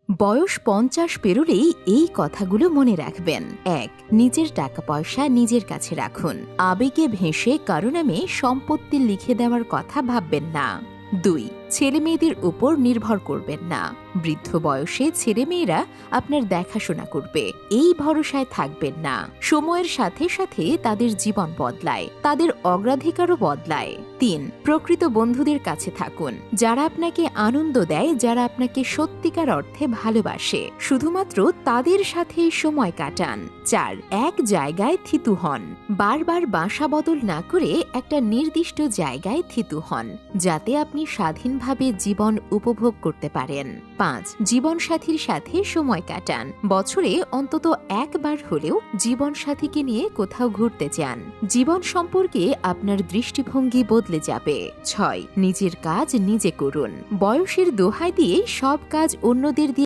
বয়স 50 পেরোলেই এই কথাগুলো মনে রাখবেন। ১. নিজের টাকা পয়সা নিজের কাছে রাখুন। আবেগে ভেসে কারো নামে সম্পত্তি লিখে দেওয়ার কথা ভাববেন না। ২. ছেলে মেয়েদের উপর নির্ভর করবেন না। বৃদ্ধ বয়সে ছেলে মেয়েরা আপনার দেখাশোনা করবে, এই ভরসায় থাকবেন না। সময়ের সাথে সাথে তাদের জীবন বদলায়, তাদের অগ্রাধিকারও বদলায়। ৩. প্রকৃত বন্ধুদের কাছে থাকুন, যারা আপনাকে আনন্দ দেয়, যারা আপনাকে সত্যিকার অর্থে ভালোবাসে। শুধুমাত্র তাদের সাথেই সময় কাটান। ৪. এক জায়গায় থিতু হন। বারবার বাসা বদল না করে একটা নির্দিষ্ট জায়গায় থিতু হন, যাতে আপনি স্বাধীনভাবে জীবন উপভোগ করতে পারেন। ৫. জীবনসাথীর সাথে সময় কাটান। বছরে অন্তত একবার হলেও জীবনসাথীকে নিয়ে কোথাও ঘুরতে যান। জীবন সম্পর্কে আপনার দৃষ্টিভঙ্গি বদলে যাবে। ৬. নিজের কাজ নিজে করুন। বয়সের দোহাই দিয়ে সব কাজ অন্যদের দিয়ে